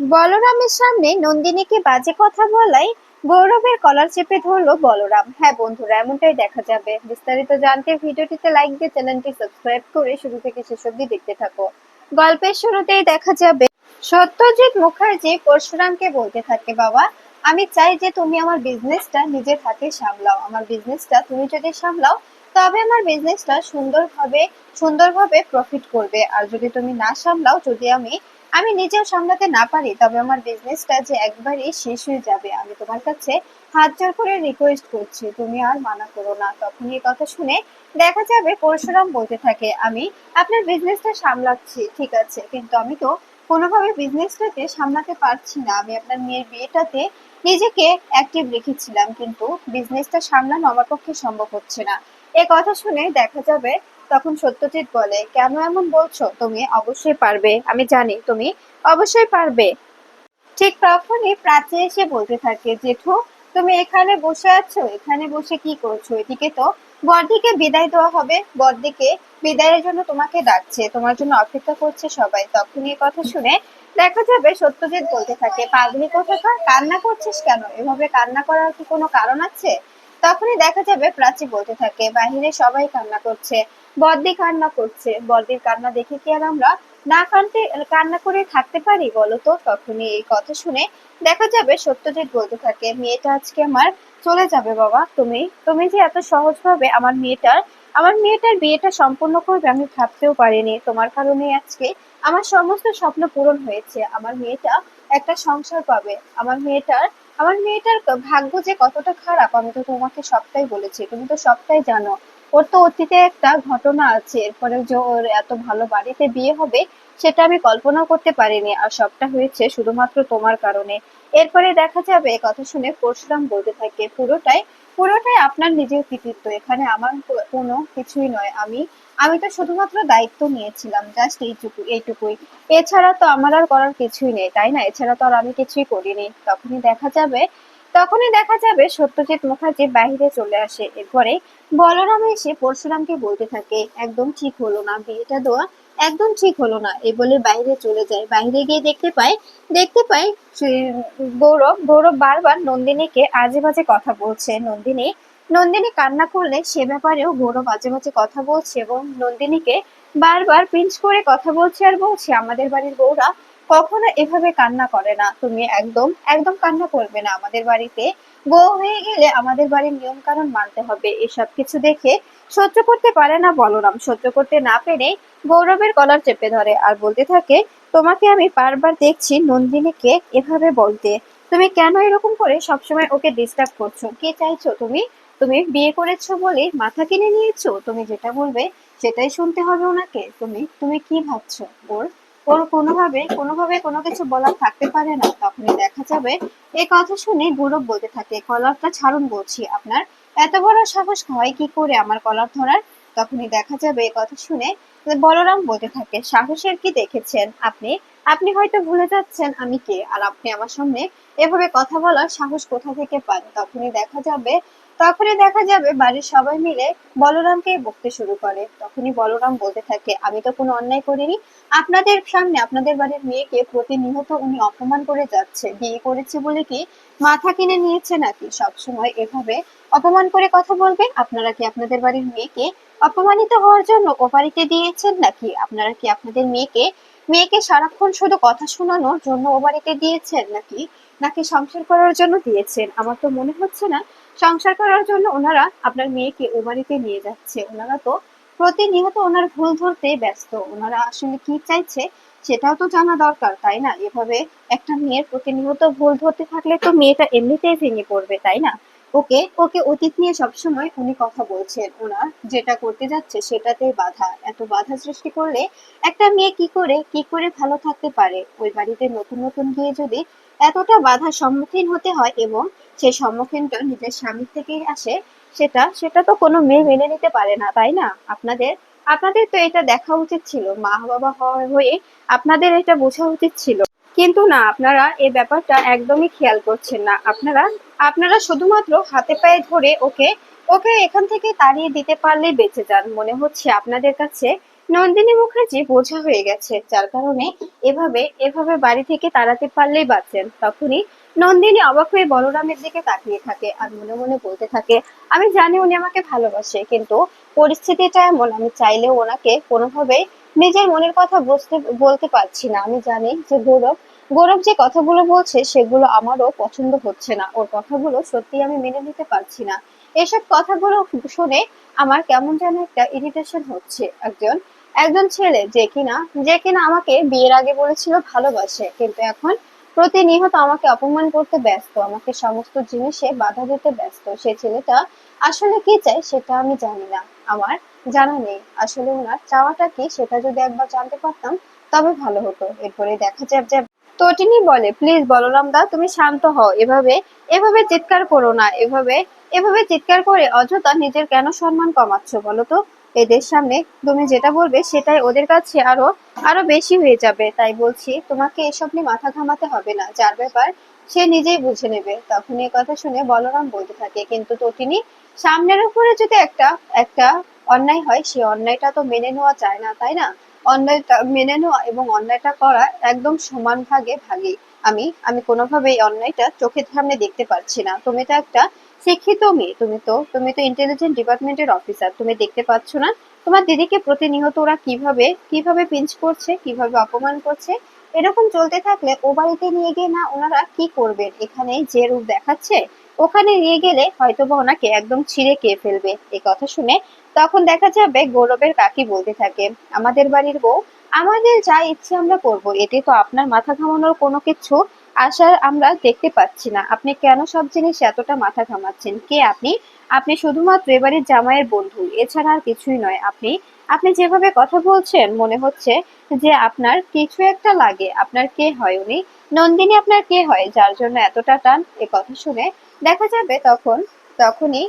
বলরামের সামনে নন্দিনীকে বাজে কথা বলায় গৌরবের কলার চেপে ধরলো বলরাম। হ্যাঁ বন্ধুরা, এমনটাই দেখা যাবে। বিস্তারিত জানতে ভিডিওটিতে লাইক দিয়ে চ্যানেলটি সাবস্ক্রাইব করে শুরু থেকে শেষ অবধি দেখতে থাকো। গল্পের শুরুতেই দেখা যাবে সত্যজিৎ মুখার্জি পরশুরামকে বলতে থাকে, বাবা আমি চাই যে তুমি আমার বিজনেসটা নিজের হাতে সামলাও। আমার বিজনেসটা তুমি যদি সামলাও তবে আমার বিজনেসটা সুন্দরভাবে সুন্দরভাবে প্রফিট করবে। আর যদি তুমি না সামলাও, যদি আমি আমি নিজেও সামলাতে না পারি, তবে আমার বিজনেসটা যে একবারই শেষ হয়ে যাবে। আমি তোমার কাছে হাত জোড় করে রিকোয়েস্ট করছি, তুমি আর মানা করো না। তখন এই কথা শুনে দেখা যাবে পরশুরাম বলতে থাকে, আমি আপনার বিজনেসটা সামলাচ্ছি ঠিক আছে, কিন্তু আমি তো কোনোভাবে বিজনেসটাকে সামলাতে পারছি না। আমি আপনার মেয়ের বিয়েটাতে নিজেকে অ্যাক্টিভ রেখেছিলাম, কিন্তু বিজনেসটা সামলানো আমার পক্ষে সম্ভব হচ্ছে না। এ কথা শুনে দেখা যাবে তখন সত্যজিৎ বলে, কেন এমন বলছো? তুমি অবশ্যই পারবে, আমি জানি তুমি অবশ্যই পারবে। ঠিক তখনই প্রাচী এসে বলতে থাকে, জেঠু তুমি এখানে বসে আছো, এখানে বসে কি করছো? এদিকে তো বড়দিকে বিদায় দেওয়া হবে, বড়দিকে বিদায়ের জন্য তোমাকে ডাকছে, তোমার জন্য অপেক্ষা করছে সবাই। তখনই এই কথা শুনে দেখা যাবে সত্যজিৎ বলতে থাকে, পাগলি কোথাকার, কান্না করছিস কেন? এভাবে কান্না করার কি কোনো কারণ আছে? তখনই দেখা যাবে প্রাচী বলতে থাকে, বাহিরে সবাই কান্না করছে, বড়দি কান্না করছে, বড়দির কান্না দেখে কি আর আমরা না কান্না করে থাকতে পারি বলো তো? তখনই এই কথা শুনে দেখা যাবে সত্যজিৎ বলতে থাকে, মেয়েটা আজকে আমার চলে যাবে বাবা। তুমি তুমি যে এত সহজভাবে আমার মেয়েটার বিয়েটা সম্পূর্ণ করবে আমি ভাবতেও পারিনি। তোমার কারণে আজকে আমার সমস্ত স্বপ্ন পূরণ হয়েছে। আমার মেয়েটা একটা সংসার পাবে। আমার মেয়েটার ভাগ্য যে কতটা খারাপ আমি তো তোমাকে সবটাই বলেছি, তুমি তো সবটাই জানো। ওর তো অতীতে একটা ঘটনা আছে, এরপরে যে ওর এত ভালো বাড়িতে বিয়ে হবে সেটা আমি কল্পনাও করতে পারিনি। আর সবটা হয়েছে শুধুমাত্র তোমার কারণে। এরপরে দেখা যাবে কথা শুনে পরশুরাম বলতে থাকে, পুরোটাই পুরোটাই আপনার নিজের কৃতিত্ব, এখানে আমার কোনো কিছুই নয়। আমি তো শুধুমাত্র দায়িত্ব নিয়েছিলাম, জাস্ট এইটুকুই। এছাড়া তো আমার আর করার কিছুই নেই, তাই না? এছাড়া তো আর আমি কিছুই করিনি। তখনই দেখা যাবে সত্যজিৎ মুখার্জি বাহিরে চলে আসে। এরপরে বলরাম এসে পরশুরামকে বলতে থাকে, একদম ঠিক হলো না বিয়েটা দেওয়া, একদম ঠিক হলো না। এই বলে বাইরে চলে যায়। বাইরে গিয়ে দেখতে পায় গৌরব বারবার নন্দিনীকে আজে বাজে কথা বলছে। নন্দিনী কান্না করলে সে ব্যাপারেও গৌরব আজে বাজে কথা বলছে এবং নন্দিনীকে বারবার পিঞ্চ করে কথা বলছে আর বলছে, আমাদের বাড়ির বউরা কখনো এভাবে কান্না করে না। তুমি একদম একদম কান্না করবে না। আমাদের বাড়িতে বউ হয়ে গেলে আমাদের বাড়ির নিয়ম কানুন মানতে হবে। এসব কিছু দেখে সহ্য করতে পারে না বলরাম। সহ্য করতে না পেরে গৌরবের কলার চেপে ধরে আর বলতে থাকে, তোমাকে আমি বারবার দেখছি নন্দিনীকে এভাবে বলতে। তুমি কেন এরকম করে সবসময় ওকে ডিস্টার্ব করছো? কি চাইছো তুমি? তুমি বিয়ে করেছো বলে মাথা কিনে নিয়েছো? তুমি যেটা বলবে সেটাই শুনতে হবে ওনাকে? তুমি কি ভাবছো? ওর ওর কোনোভাবে কোনো কিছু বলার থাকতে পারে না। তখনই দেখা যাবে এই কথা শুনে গৌরব বলতে থাকে, কলারটা ছাড়ুন বলছি। আপনার এত বড় সাহস হয় কি করে আমার কলার ধরার? তখনই দেখা যাবে এই কথা শুনে বলরাম বলতে থাকে, সাহসের কি দেখেছেন আপনি? আপনি হয়তো ভুলে যাচ্ছেন আমি কে, আর আপনি আমার সামনে এভাবে কথা বলার সাহস কোথা থেকে পান? তখনই দেখা যাবে বাড়ির সবাই মিলে বলরামকে বকতে শুরু করে। তখনই বলরাম বলতে থাকে, আমি তো কোনো অন্যায় করিনি। আপনাদের সামনে আপনাদের বাড়ির মেয়েকে প্রতিনিয়ত উনি অপমান করে যাচ্ছে। বিয়ে করেছে বলে কি মাথা কিনে নিয়েছে নাকি? সবসময় এভাবে অপমান করে কথা বলবে? আপনারা কি আপনাদের বাড়ির মেয়েকে অপমানিত হওয়ার জন্য ও বাড়িতে দিয়েছেন নাকি? আপনারা কি আপনাদের মেয়েকে সারাক্ষণ শুধু কথা শোনানোর জন্য ও বাড়িতে দিয়েছেন নাকি? নাকি সংসার করার জন্য দিয়েছেন? আমার তো মনে হচ্ছে না সংসার করার জন্য ওনারা আপনার মেয়েকে ও বাড়িতে নিয়ে যাচ্ছে। ওনারা তো প্রতিনিয়ত ওনার ভুল ধরতেই ব্যস্ত। ওনারা আসলে কি চাইছে সেটাও তো জানা দরকার, তাই না? এভাবে একটা মেয়ের প্রতিনিয়ত ভুল ধরতে থাকলে তো মেয়েটা এমনিতেই ভেঙে পড়বে, তাই না? ওকে ওকে অতীত নিয়ে সবসময় উনি কথা বলছেন। ওনার যেটা করতে যাচ্ছে সেটাতেই বাধা। এত বাধা সৃষ্টি করলে একটা মেয়ে কি করে ভালো থাকতে পারে? ওই বাড়িতে নতুন নতুন গিয়ে যদি এতটা বাধার সম্মুখীন হতে হয় এবং সেই সম্মুখীনটা নিজের স্বামী থেকেই আসে, সেটা তো কোনো মেয়ে মেনে নিতে পারে না, তাই না? আপনাদের তো এটা দেখা উচিত ছিল। মা বাবা হয়ে আপনাদের এটা বোঝা উচিত ছিল। কিন্তু না, আপনারা এই ব্যাপারটা একদমই খেয়াল করছেন না। আপনারা শুধুমাত্র হাতে পায়ে ধরে ওকে ওকে এখান থেকে তাড়িয়ে দিতে পারলেই বেঁচে যান। মনে হচ্ছে আপনাদের কাছে নন্দিনী মুখার্জি বোঝা হয়ে গেছে, যার কারণে এভাবে এভাবে বাড়ি থেকে তাড়াতে পারলেই বাঁচেন। তখনই নন্দিনী অবাক হয়ে বলরামের দিকে তাকিয়ে থাকে আর মনে মনে বলতে থাকে, আমি জানি উনি আমাকে ভালোবাসে, কিন্তু পরিস্থিতিটা এমন, আমি চাইলেও ওনাকে কোনোভাবেই নিজের মনের কথা বুঝতে বলতে পারছি না। আমি জানি যে গৌরব গৌরব যে কথাগুলো বলছে সেগুলো আমারও পছন্দ হচ্ছে না, ওর কথাগুলো সত্যি আমি মেনে নিতে পারছি না। এসব কথাগুলো শুনে আমার কেমন যেন একটা ইরিটেশন হচ্ছে। একজন একজন ছেলে যে কিনা আমাকে বিয়ের আগে বলেছিল ভালোবাসে, কিন্তু এখন প্রতিনিয়ত আমাকে অপমান করতে ব্যস্ত, আমাকে সমস্ত জিনিসে বাধা দিতে ব্যস্ত। সে ছেলেটা আসলে কি চায় সেটা আমি জানি না, আমার জানা নেই। আসলে ওনার চাওয়াটা কি সেটা যদি একবার জানতে পারতাম তবে ভালো হতো। এরপরে দেখা যাবে যে তটিনী বলে, প্লিজ বলরাম দা, তুমি শান্ত হও। এভাবে এভাবে চিৎকার করো না, এভাবে এভাবে চিৎকার করে অযথা নিজের কেন সম্মান কমাচ্ছ বলো তো? এদের সামনে তুমি যেটা বলবে সেটাই ওদের কাছে আরো আরো বেশি হয়ে যাবে। তাই বলছি তোমাকে এসব নিয়ে মাথা ঘামাতে হবে না, যার ব্যাপার সে নিজেই বুঝে নেবে। তখন এই কথা শুনে বলরাম বলতে থাকে, কিন্তু তটিনী, সামনের উপরে যদি একটা একটা অন্যায় হয়, সে অন্যায়টা তো মেনে নেওয়া যায় না, তাই না? অন্যায়টা মেনে নেওয়া এবং অন্যায়টা করা একদম সমান ভাগে ভাগী। আমি কোনোভাবেই অন্যায়টা চোখের সামনে দেখতে পাচ্ছি না। তুমি তো একটা শিক্ষিত মেয়ে, তুমি তো ইন্টেলিজেন্ট ডিপার্টমেন্টের অফিসার, তুমি দেখতে পাচ্ছ না তোমার দিদিকে প্রতিনিয়ত ওরা কিভাবে কিভাবে পিঞ্চ করছে, কিভাবে অপমান করছে? এরকম চলতে থাকলে ও বাড়িতে নিয়ে গিয়ে না ওনারা কি করবেন? এখানে যে রূপ দেখাচ্ছে ওখানে নিয়ে গেলে হয়তোবা ওনাকে একদম ছিঁড়ে খেয়ে ফেলবে। এই কথা শুনে তখন দেখা যাবে গৌরবের কাকি বলতে থাকে, আমাদের বাড়ির বউ, আমাদের যা ইচ্ছে আমরা করব, এতে তো আপনার মাথা ঘামানোর কোনো কিছু আশার আমরা দেখতে পাচ্ছি না। আপনি কেন সব জিনিস এতটা মাথা ঘামাচ্ছেন? কে আপনি? আপনি শুধুমাত্র এবারের জামাইয়ের বন্ধু, এছাড়া আর কিছুই নয়। আপনি আপনি যেভাবে কথা বলছেন মনে হচ্ছে যে আপনার কিছু একটা লাগে। আপনার কে হয় উনি? নন্দিনী আপনার কে হয় যার জন্য এতটা টান? এ কথা শুনে দেখা যাবে তখনই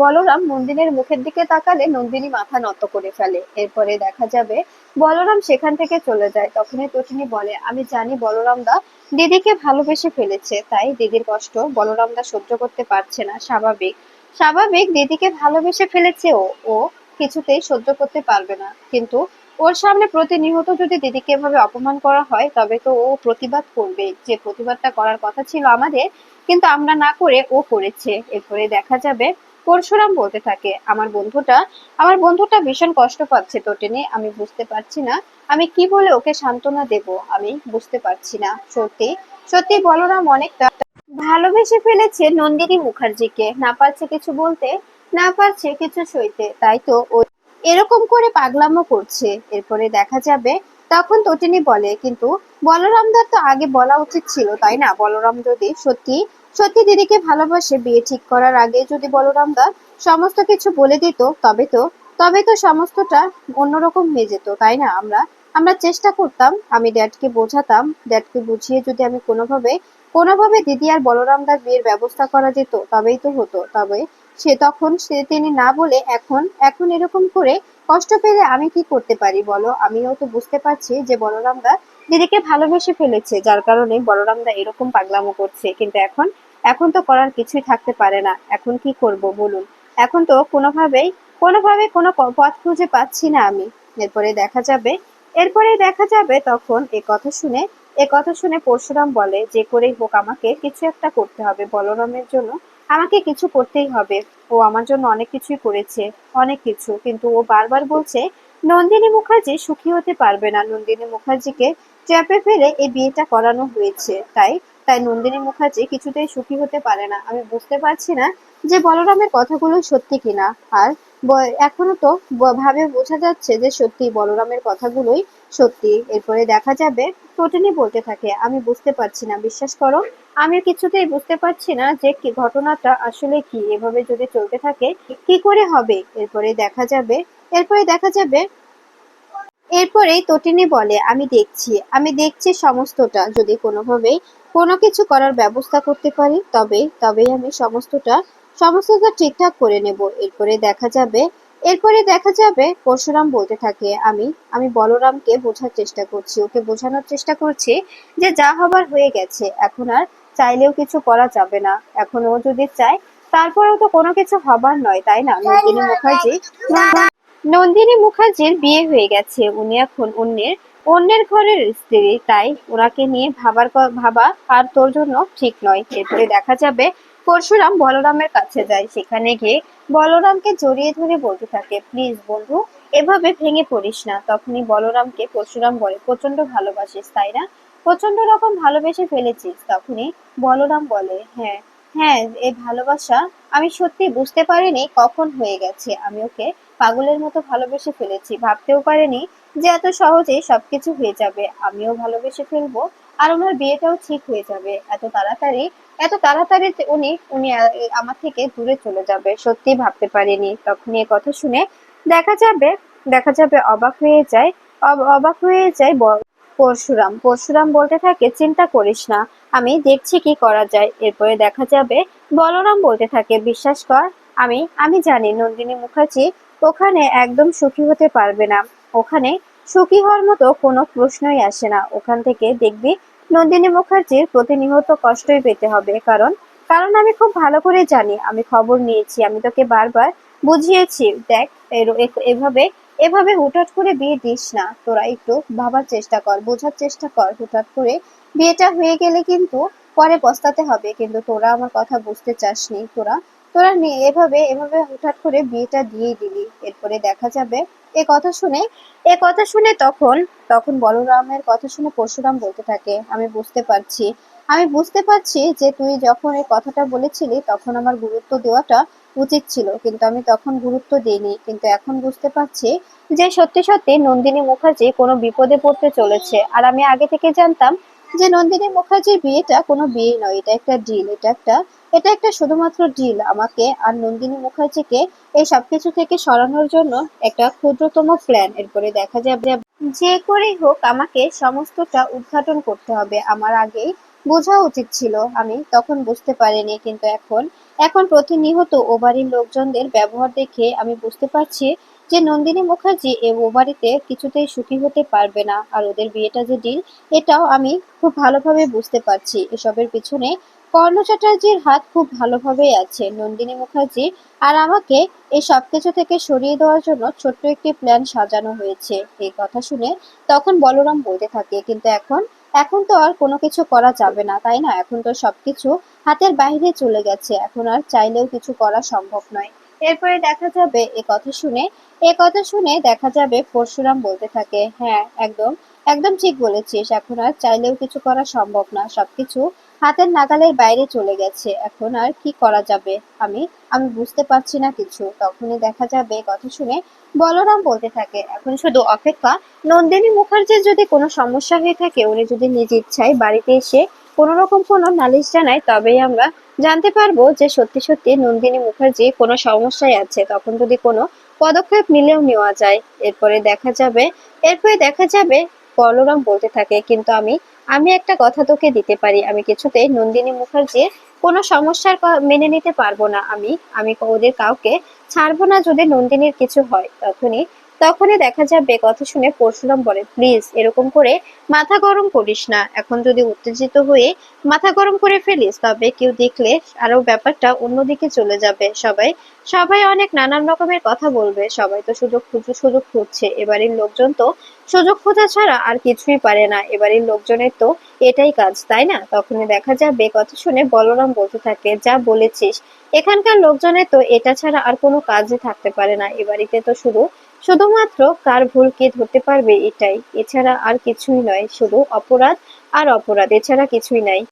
বলরাম নন্দিনীর মুখের দিকে তাকালে নন্দিনী মাথা নত করে ফেলে। এরপরে দেখা যাবে বলরাম সেখান থেকে চলে যায়। তখনই তটিনী বলে, আমি জানি বলরাম দা দিদিকে ভালোবেসে ফেলেছে, তাই দিদির কষ্ট বলরাম দা সহ্য করতে পারছে না। স্বাভাবিক, স্বাভাবিক, দিদিকে ভালোবেসে ফেলেছে ও ও কিছুতেই সহ্য করতে পারবে না। কিন্তু ওর সামনে প্রতিনিয়ত যদি দিদিকে এভাবে অপমান করা হয় তবে তো ও প্রতিবাদ করবে, যে প্রতিবাদটা করার কথা ছিল আমাদের, কিন্তু আমরা না করে ও করেছে। এরপরে দেখা যাবে পরশুরাম বলতে থাকে, আমার বন্ধুটা ভীষণ কষ্ট পাচ্ছে তটিনী, আমি বুঝতে পারছি না আমি কি বলে ওকে সান্ত্বনা দেব, আমি বুঝতে পারছি না। সত্যি সত্যি বলরাম অনেকটা ভালোবেসে ফেলেছে নন্দিনী মুখার্জিকে, না পারছে কিছু বলতে, না পারছে কিছু সইতে, তাই তো ও এরকম করে পাগলামো করছে। এরপরে দেখা যাবে তখন তটিনী বলে, কিন্তু বলরামদার তো আগে বলা উচিত ছিল, তাই না? বলরাম যদি সত্যি সত্যি দিদিকে ভালোবাসে, বিয়ে ঠিক করার আগে যদি বলরামদা সমস্ত কিছু বলে দিত তবে তো সমস্তটা অন্যরকম হয়ে যেত, তাই না? আমরা আমরা চেষ্টা করতাম, আমি ড্যাডকে বোঝাতাম, ড্যাডকে বুঝিয়ে যদি আমি কোনোভাবে দিদি আর বলরামদার বিয়ের ব্যবস্থা করা যেত তবেই তো হতো। তবে তিনি না বলে এখন এখন এরকম করে কষ্ট পেলে আমি কি করতে পারি বলো? আমিও তো বুঝতে পারছি যে বলরামদা দিদিকে ভালোবেসে ফেলেছে, যার কারণে বলরামদা এরকম পাগলামো করছে। কিন্তু এখন এখন তো করার কিছুই থাকতে পারে না। এখন কি করব বলুন? এখন তো কোনোভাবে কোনো পথ খুঁজে পাচ্ছি না আমি। এরপরে দেখা যাবে তখন এ কথা শুনে পরশুরাম বলে, যে করেই হোক আমাকে কিছু একটা করতে হবে বলরামের জন্য, আমাকে কিছু করতেই হবে। ও আমার জন্য অনেক কিছুই করেছে, অনেক কিছু, কিন্তু ও বারবার বলছে নন্দিনী মুখার্জি সুখী হতে পারবে না, নন্দিনী মুখার্জিকে চাপে ফেলে এই বিয়েটা করানো হয়েছে, তাই তাই নন্দিনী মুখার্জি কিছুতেই সুখী হতে পারে না। আমি বুঝতে পারছি না যে বলরামের কথাগুলো সত্যি কিনা। আর এখনো তো ভাবে বোঝা যাচ্ছে যে সত্যি বলরামের কথাগুলোই সত্যি। এরপরে দেখা যাবে তটিনী বলতে থাকে, আমি বুঝতে পারছি না, বিশ্বাস করো, আমি কিছুতেই বুঝতে পারছি না যে কি ঘটনাটা আসলে কি। এভাবে যদি চলতে থাকে কি করে হবে? এরপরে দেখা যাবে এরপরেই তটিনী বলে, আমি দেখছি সমস্তটা, যদি কোনোভাবেই কোনো কিছু করার ব্যবস্থা করতে পারি তবেই আমি সমস্তটা ঠিকঠাক করে নেব। এরপরে দেখা যাবে পরশুরাম বলতে থাকে, আমি বলরামকে বোঝার চেষ্টা করছি, ওকে বোঝানোর চেষ্টা করছি যে যা হবার হয়ে গেছে, এখন আর চাইলেও কিছু করা যাবে না। এখন ও যদি চায় তারপরেও তো কোনো কিছু হবার নয়, তাই না? নন্দিনী মুখার্জি নন্দিনী মুখার্জির বিয়ে হয়ে গেছে, উনি এখন অন্যের অন্যের ঘরের স্ত্রী, তাই ওনাকে নিয়ে ভাবা আর তোর জন্য ঠিক নয়। এরপরে দেখা যাবে পরশুরাম বলরামের কাছে যায়, সেখানে গিয়ে বলরামকে জড়িয়ে ধরে বলতে থাকে, প্লিজ বন্ধু, এভাবে ভেঙে পড়িস না। তখনই বলরামকে পরশুরাম বলে, প্রচন্ড ভালোবাসিস তাই না, প্রচন্ড রকম ভালোবেসে ফেলেছিস। তখনই বলরাম বলে, হ্যাঁ হ্যাঁ, এই ভালোবাসা আমি সত্যি বুঝতে পারিনি কখন হয়ে গেছে, আমি ওকে পাগলের মতো ভালোবেসে ফেলেছি, ভাবতেও পারিনি যে এত সহজেই সবকিছু হয়ে যাবে, আমিও ভালোবেসে ফেলবো আর ওনার বিয়েটাও ঠিক হয়ে যাবে এত তাড়াতাড়ি উনি উনি আমার থেকে দূরে চলে যাবে, সত্যি ভাবতে পারিনি। তখন এ কথা শুনে দেখা যাবে দেখা যাবে অবাক হয়ে যায় পরশুরাম বলতে থাকে, চিন্তা করিস না, আমি দেখছি কি করা যায়। এরপরে দেখা যাবে বলরাম বলতে থাকে, বিশ্বাস কর, আমি আমি জানি নন্দিনী মুখার্জি ওখানে একদম সুখী হতে পারবে না, ওখানে সুখী হওয়ার মতো কোনো প্রশ্নই আসে না। ওখান থেকে দেখবি নন্দিনী মুখার্জির প্রতিনিয়ত কষ্টই পেতে হবে, কারণ কারণ আমি খুব ভালো করে জানি, আমি খবর নিয়েছি, আমি তোকে বারবার বুঝিয়েছি। দেখ, এভাবে এভাবে হুটহাট করে বিয়ে দিস না, তোরা একটু ভাবার চেষ্টা কর, বোঝার চেষ্টা কর। হুটহাট করে বিয়েটা হয়ে গেলে কিন্তু পরে পস্তাতে হবে, কিন্তু তোরা আমার কথা বুঝতে চাসনি, তোরা তোরা এভাবে এভাবে হুটহাট করে বিয়েটা দিয়ে দিলি। এরপরে দেখা যাবে এ কথা শুনে এ কথা শুনে তখন তখন বলরামের কথা শুনে পরশুরাম বলতে থাকে, আমি বুঝতে পারছি যে তুই যখন এই কথাটা বলেছিলি তখন আমার গুরুত্ব দেওয়াটা উচিত ছিল, কিন্তু আমি তখন গুরুত্ব দিইনি, কিন্তু এখন বুঝতে পারছি যে সত্যি সত্যি নন্দিনী মুখার্জি কোনো বিপদে পড়তে চলেছে। আর আমি আগে থেকে জানতাম যে নন্দিনী মুখার্জির বিয়েটা কোনো বিয়ে নয়, এটা একটা ডিল, এটা একটা শুধুমাত্র ডিল, আমাকে আর নন্দিনী মুখার্জিকে এই সবকিছু থেকে সরানোর জন্য একটা ক্ষুদ্রতম প্ল্যান। এরপরে দেখা যাবে যে করেই হোক আমাকে সমস্তটা উদ্ঘাটন করতে হবে, আমার আগেই বোঝা উচিত ছিল, আমি তখন বুঝতে পারিনি, কিন্তু এখন এখন প্রতিনিয়ত ও বাড়ির লোকজনদের ব্যবহার দেখে আমি বুঝতে পারছি যে নন্দিনী মুখার্জি ও বাড়িতে কিছুতেই সুখী হতে পারবে না, আর ওদের বিয়েটা যে ডিল, এটাও আমি খুব ভালোভাবে বুঝতে পারছি। এসবের পিছনে কর্ণ চ্যাটার্জির হাত খুব ভালোভাবেই আছে, নন্দিনী মুখার্জি আর আমাকে এই সবকিছু থেকে সরিয়ে দেওয়ার জন্য ছোট্ট একটি প্ল্যান সাজানো হয়েছে। এই কথা শুনে তখন বলরাম বলতে থাকে, কিন্তু এখন এখন তো আর কোনো কিছু করা যাবে না তাই না, এখন তো সবকিছু হাতের বাইরে চলে গেছে, এখন আর চাইলেও কিছু করা সম্ভব নয়। এরপরে দেখা যাবে এ কথা শুনে দেখা যাবে পরশুরাম বলতে থাকে, হ্যাঁ একদম একদম ঠিক বলেছিস, এখন আর চাইলেও কিছু করা সম্ভব না, সবকিছু হাতের নাগালের বাইরে চলে গেছে, এখন আর কি করা যাবে, আমি আমি বুঝতে পারছি না কিছু। তখনই দেখা যাবে কথা শুনে বলরাম বলতে থাকে, এখন শুধু অপেক্ষা, নন্দিনী মুখার্জির যদি কোনো সমস্যা হয়ে থাকে, উনি যদি নিজ ইচ্ছায় বাড়িতে এসে কোনো রকম কোনো নালিশ জানায়, তবেই আমরা জানতে পারবো যে সত্যি সত্যি নন্দিনী মুখার্জি কোনো সমস্যায় আছে, তখন যদি কোনো পদক্ষেপ নিলেও নেওয়া যায়। এরপরে দেখা যাবে বলরাম বলতে থাকে, কিন্তু আমি আমি একটা কথা তোকে দিতে পারি, আমি কিছুতেই নন্দিনী মুখার্জির কোনো সমস্যার মেনে নিতে পারবো না, আমি ওদের কাউকে ছাড়বো না যদি নন্দিনীর কিছু হয়। তখনই দেখা যাবে কথা শুনে পরশুরাম বলে, প্লিজ এরকম করে মাথা গরম করিস না, এখন যদি উত্তেজিত হয়ে মাথা গরম করে ফেলিস তবে কেউ দেখলে আরো ব্যাপারটা অন্যদিকে চলে যাবে, সবাই সবাই অনেক নানান রকমের কথা বলবে, সবাই তো সুযোগ খুঁজছে, এবারের লোকজন তো সুযোগ খোঁজা ছাড়া আর কিছুই পারে না, এবারের লোকজনের তো এটাই কাজ তাই না। তখনই দেখা যাবে কথা শুনে বলরাম বলতে থাকে, যা বলেছিস, এখানকার লোকজনের তো এটা ছাড়া আর কোনো কাজই থাকতে পারে না, এ বাড়িতে তো শুধুমাত্র কার ভুল কে ধরতে পারবে এটাই, এছাড়া আর কিছুই নয়, শুধু অপরাধ আর অপরাধ, এছাড়া কিছুই নাই।